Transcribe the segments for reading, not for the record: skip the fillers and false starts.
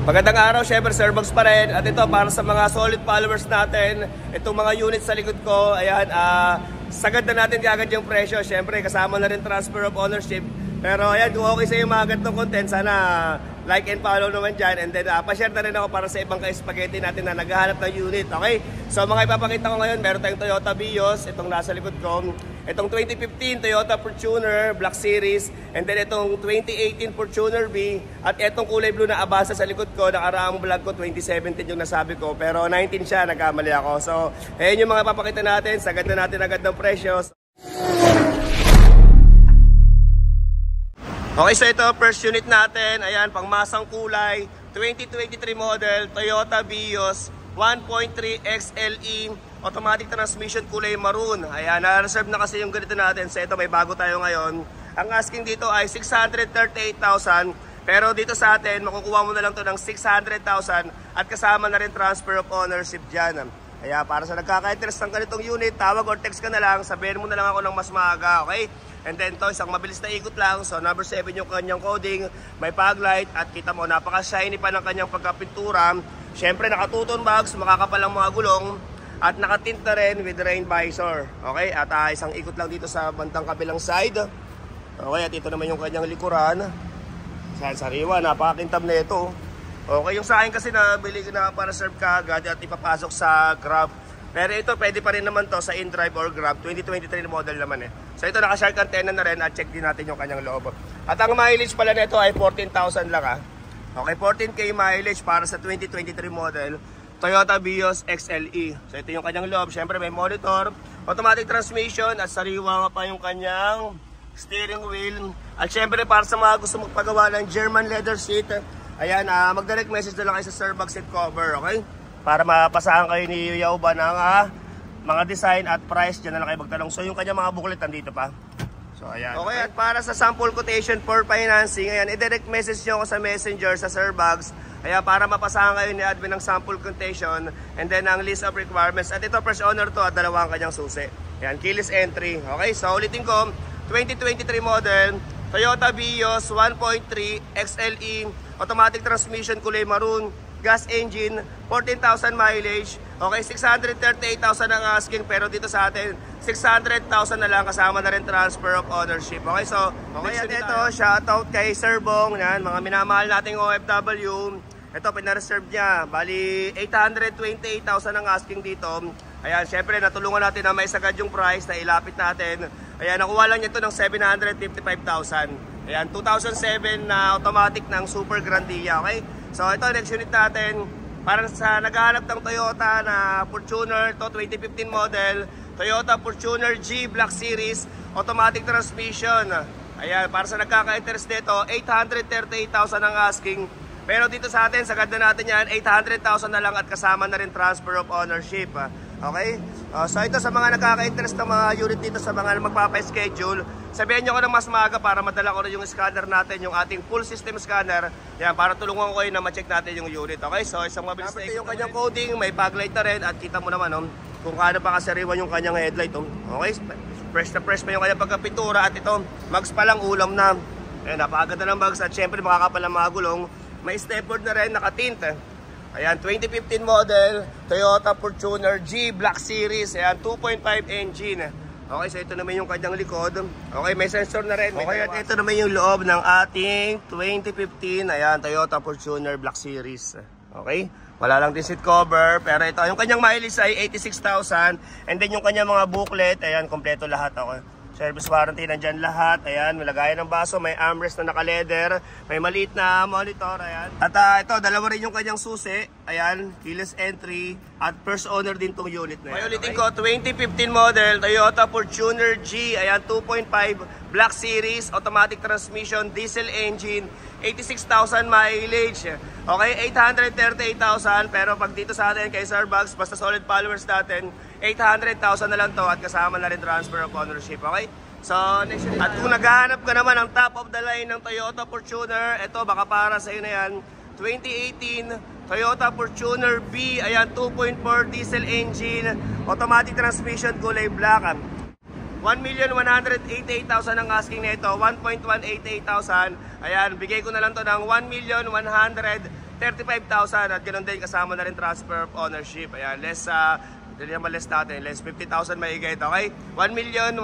Magandang araw, syempre Sir Bugs pa rin. At ito para sa mga solid followers natin, itong mga units sa likod ko, ayan, sagad na natin kagad yung presyo. Syempre kasama na rin transfer of ownership. Pero ayan, kung okay sa yung mga ganitong content, sana like and follow naman dyan. And then pa-share na rin ako para sa ibang ka-spaghetti natin na naghahanap ng unit. Okay? So mga ipapakita ko ngayon, meron tayong Toyota Vios, itong nasa likod ko. Itong 2015 Toyota Fortuner Black Series, and then itong 2018 Fortuner B, at itong kulay blue na Abasa sa likod ko. Nakaraang vlog ko 2017 yung nasabi ko, pero 19 siya, nagkamali ako. So ayan yung mga papakita natin, sagad na natin agad ng presyo. Okay, so ito first unit natin, ayan, pangmasang kulay, 2023 model Toyota Vios 1.3 XLE automatic transmission, kulay maroon. Ayan, na-reserve na kasi yung ganito natin. So ito, may bago tayo ngayon. Ang asking dito ay 638,000. Pero dito sa atin, makukuha mo na lang to ng 600,000 at kasama na rin transfer of ownership dyan. Kaya para sa nagkaka-interest ng ganitong unit, tawag or text ka na lang, sabihin mo na lang ako ng mas maaga, okay? And then to, isang mabilis na ikot lang. So number 7 yung kanyang coding, may fog light, at kita mo, napaka-shiny pa ng kanyang pagkapintura. Siyempre, nakatuton bags, makakapal ang mga gulong, at nakatint na rin with rain visor. Okay, at isang ikot lang dito sa bandang kabilang side. Okay, at ito naman yung kanyang likuran. Sa sariwa, napakakintab na ito. Okay, yung sa akin kasi nabili na para serve ka agad at ipapasok sa Grab. Pero ito pwede pa rin naman to sa InDrive or Grab, 2023 model naman eh. So ito naka-shark antenna na rin, at check din natin yung kanyang loob. At ang mileage pala nito ay 14,000 lang . Okay, 14K mileage para sa 2023 model Toyota Vios XLE. So ito yung kanyang loob. Siyempre may monitor, automatic transmission, at sariwa pa yung kanyang steering wheel. At siyempre para sa mga gusto magpagawa ng German leather seat, ayan, mag-direct message na lang kayo sa Sir Bugs seat cover, okay? Para mapasahan kayo ni Yauba ng mga design at price, dyan na lang kayo magtanong. So yung kanyang mga booklet nandito pa. So ayan. Okay, at para sa sample quotation for financing, ayan, i-direct message nyo ako sa messenger sa Sir Bugs. Kaya para mapasahan kayo ni admin ng sample quotation, and then ang list of requirements. At ito first owner to, at dalawang kanyang susi. Ayan, keyless entry. Okay, so ulitin ko, 2023 model Toyota Vios 1.3 XLE automatic transmission, kulay maroon, gas engine, 14,000 mileage. Okay, 638,000 ang asking, pero dito sa atin 600,000 na lang, kasama na rin transfer of ownership. Okay, so okay, at ito, shoutout kay Sir Bong, yan, mga minamahal nating OFW. Ito, pinareserve niya, bali 828,000 ang asking dito. Ayan, syempre natulungan natin na may sagad yung price na ilapit natin. Ayan, nakuha lang niya ito ng 755,000. Ayan, 2007 na automatic ng Super Grandia, okay? So ito, next unit natin, para sa naghahanap ng Toyota na Fortuner, to 2015 model, Toyota Fortuner G Black Series, automatic transmission. Ayan, para sa nagkaka-interest nito, 838,000 ang asking. Pero dito sa atin, sagad na natin yan, 800,000 na lang at kasama na rin transfer of ownership. Okay? So ito sa mga nagkaka-interest ng mga unit dito, sa mga magpapa-schedule, sabihin nyo ko ng mas maaga para madala ko rin yung scanner natin, yung ating full system scanner. Yan, para tulungan ko kayo na ma-check natin yung unit. Okay? So isang mabilis na yung kanyang coding, may fog light na rin, at kita mo naman kung kaano pa kasariwan yung kanyang headlight. Okay? Fresh na fresh pa yung kanyang pagkapintura, at ito, mags pa lang, ulam na. Ayan, napakaganda ng mags, at syempre makakapal ang mga gulong. May stepboard na rin, nakatint. Ayan, 2015 model Toyota Fortuner G Black Series. Ayan, 2.5 engine. Okay, so ito naman yung kanyang likod. Okay, may sensor na rin. Okay, at ito naman yung loob ng ating 2015, ayan, Toyota Fortuner Black Series. Okay, wala lang din seat cover. Pero ito, yung kanyang mileage ay 86,000. And then yung kanyang mga booklet, ayan, kompleto lahat. Okay, service warranty nandyan lahat. Ayan, may lagayan ng baso, may armrest na naka-leather, may maliit na monitor. Ayan. At ito, dalawa rin yung kanyang susi. Ayan, keyless entry, at first owner din tong unit na yan. Ulitin ko, 2015 model Toyota Fortuner G. Ayan, 2.5 Black Series, automatic transmission, diesel engine, 86,000 mileage. Okay, 838,000. Pero pag dito sa atin kay Sir Bugs, basta solid followers natin, 800,000 na lang to, at kasama na rin transfer of ownership. Okay? So, next unit. At kung naghahanap ka naman ng top of the line ng Toyota Fortuner, ito baka para sa iyo na yan. 2018 Toyota Fortuner B, ayan, 2.4 diesel engine, automatic transmission, kulay black. 1,188,000 ang asking nito, 1,188,000. Ayan, bigay ko na lang to ng 1,110,000 35,000 at ganoon din kasama na rin transfer of ownership. Ayan, less natin, less 50,000 maigay, okay? 1,135,000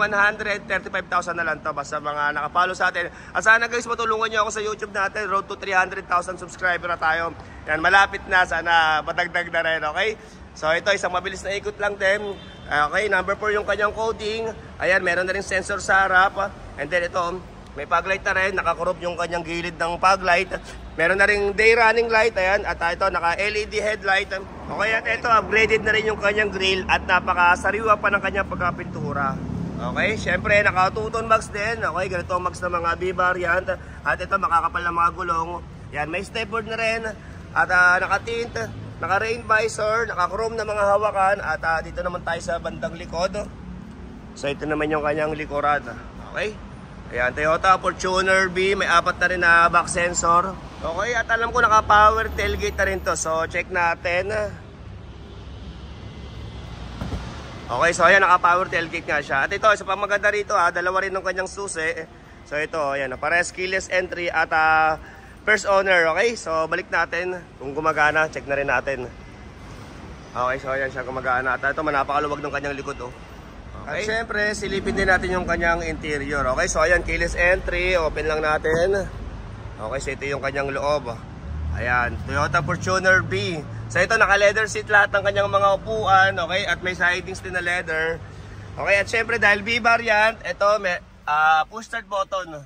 na lang to basta mga nakapalo sa atin. At sana guys, matulungan nyo ako sa YouTube natin, road to 300,000 subscriber na tayo. Yan, malapit na, sana matagdag na rin, okay? So ito, isang mabilis na ikot lang din. Okay, number 4 yung kanyang coding. Ayan, meron na rin sensor sa harap. And then ito, may fog light na rin, nakakurop yung kanyang gilid ng fog light. Meron na rin day running light, ayan, at ito naka LED headlight. Okay, at ito upgraded na rin yung kanyang grill at napakasariwa pa ng kanyang pagkapintura. Okay, syempre naka 2-tone mags din. Okay, ganito ang mags ng mga B variant. At ito makakapal na mga gulong. Yan, may stepboard na rin. At naka-tint, naka-rain visor, naka-chrome na mga hawakan. At dito naman tayo sa bandang likod. So ito naman yung kanyang likuran. Okay. Ayan, Toyota Fortuner B, may 4 na rin na back sensor. Okay, at alam ko naka-power tailgate na rin to. So, check natin. Okay, so ayan, naka-power tailgate nga siya. At ito, isa pang maganda rito dalawa rin ng kanyang susi. So, ito, ayan, pares keyless entry at first owner. Okay, so balik natin kung gumagana. Check na rin natin. Okay, so ayan siya gumagana. At ito, napakaluwag ng kanyang likod. Okay. At syempre, silipin din natin yung kanyang interior. Okay, so ayan, keyless entry. Open lang natin. Okay, so ito yung kanyang loob. Ayan, Toyota Fortuner B. So ito, naka-leather seat lahat ng kanyang mga upuan. Okay, at may sidings din na leather. Okay, at syempre, dahil B variant, ito, may push start button.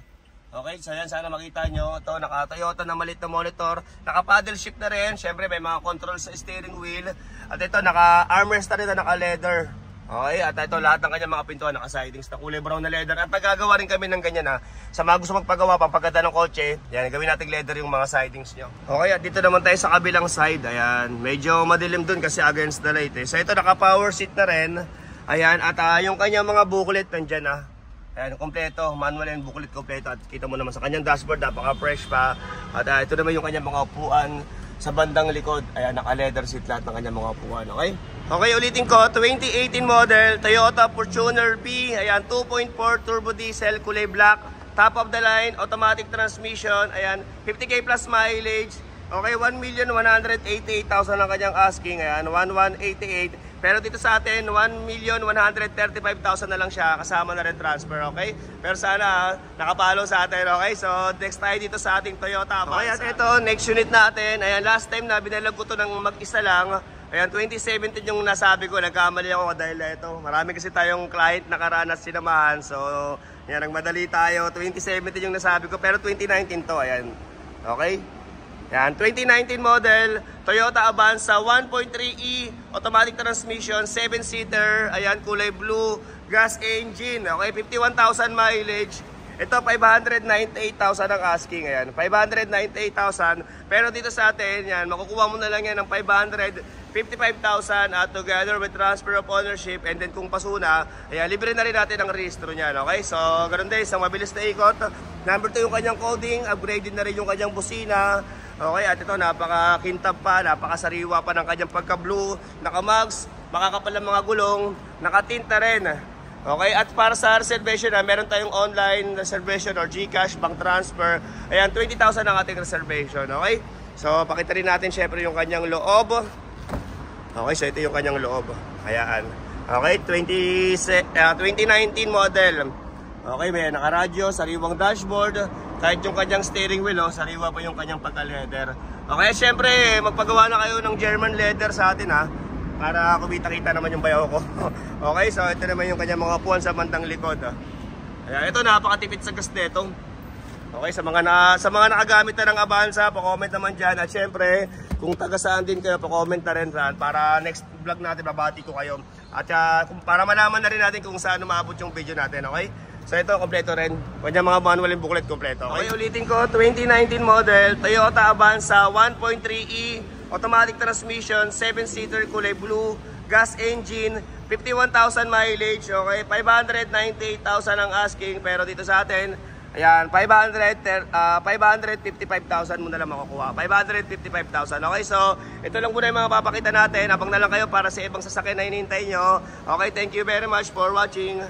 Okay, so ayan, sana makita nyo. Ito, naka-Toyota na maliit na monitor. Naka-paddle shift na rin. Syempre, may mga controls sa steering wheel. At ito, naka-armrest na rin na naka-leather. Okay, at ito lahat ng kanyang mga pintuan naka-sidings na kulay brown na leather. At nagagawa rin kami ng ganyan sa mga gusto magpagawa, pampaganda ng kotse, yan, gawin natin leather yung mga sidings nyo. Okay, at dito naman tayo sa kabilang side. Ayan, medyo madilim dun kasi against the light. So ito, naka-power seat na rin. Ayan, at yung kanyang mga booklet nandyan Ayan, kompleto, manual and booklet kompleto. At kita mo naman sa kanyang dashboard, napaka-fresh pa. At ito naman yung kanyang mga upuan sa bandang likod. Ayan, naka-leather seat lahat ng kanyang mga upuan, okay? Okay, ulitin ko, 2018 model, Toyota Fortuner B. Ayan, 2.4 turbo diesel, kulay black. Top of the line, automatic transmission. Ayan, 50k plus mileage. Okay, 1,188,000 ang kanyang asking. Ayan, 1,188. Pero dito sa atin, 1,135,000 na lang siya. Kasama na rin transfer, okay? Pero sana nakapalo sa atin, okay? So, next tayo dito sa ating Toyota. Okay, at ito, next unit natin. Ayan, last time na binalag ko to ng mag-isa lang. Ayan, 2017 yung nasabi ko, nagkamali ako dahil ito. Marami kasi tayong client nakaranas sinamahan. So, yan, nagmadali tayo. 2017 yung nasabi ko, pero 2019 to, ayan. Okay? Ayan, 2019 model, Toyota Avanza 1.3e, automatic transmission, 7-seater, ayan, kulay blue, gas engine, okay, 51,000 mileage. Ito, 598,000 ang asking, ayan, 598,000. Pero dito sa atin, yan, makukuha mo na lang yan ng 555,000 at together with transfer of ownership. And then kung pasuna, ayan, libre na rin natin ang registro niyan, okay? So, ganun din, isang mabilis na ikot. Number 2 yung kanyang coding, upgraded na rin yung kanyang busina. Okay, at ito, napaka-kintab pa, napakasariwa pa ng kanyang pagka-blue, naka-mags, makakapal ang mga gulong, naka-tint na rin. Okay, at para sa reservation meron tayong online reservation or GCash, bank transfer. Ayan, 20,000 ang ating reservation, okay? So, pakita rin natin syempre yung kanyang loob. Okay, so ito yung kanyang loob. Ayan. Okay, 2019 model. Okay, may naka-radyo, sariwang dashboard. Kahit yung kanyang steering wheel, sariwa pa yung kanyang pagka-leather. Okay, syempre, magpagawa na kayo ng German leather sa atin, para kumita-kita naman yung bayaw ko. Okay, so ito naman yung kanyang mga upuan sa bandang likod. Ayan, ito napakatipid sa gas nito. Okay, sa mga nakagamit na ng Avanza, pa-comment naman dyan. At syempre, kung taga saan din kayo, pa-comment na rin para next vlog natin, babati ko kayo. At para malaman na rin natin kung saan umabot yung video natin, okay? So ito, kompleto rin. Kanya mga manual yung booklet, kompleto. Okay, ulitin ko, 2019 model, Toyota Avanza 1.3e, automatic transmission, 7-seater, kulay blue, gas engine, 51,000 mileage, okay? 598,000 ang asking, pero dito sa atin, ayan, 555,000 mo na lang makukuha. 555,000, okay? So, ito lang muna yung mga papakita natin. Abang na lang kayo para sa ibang sasakyan na hinihintay nyo. Okay, thank you very much for watching.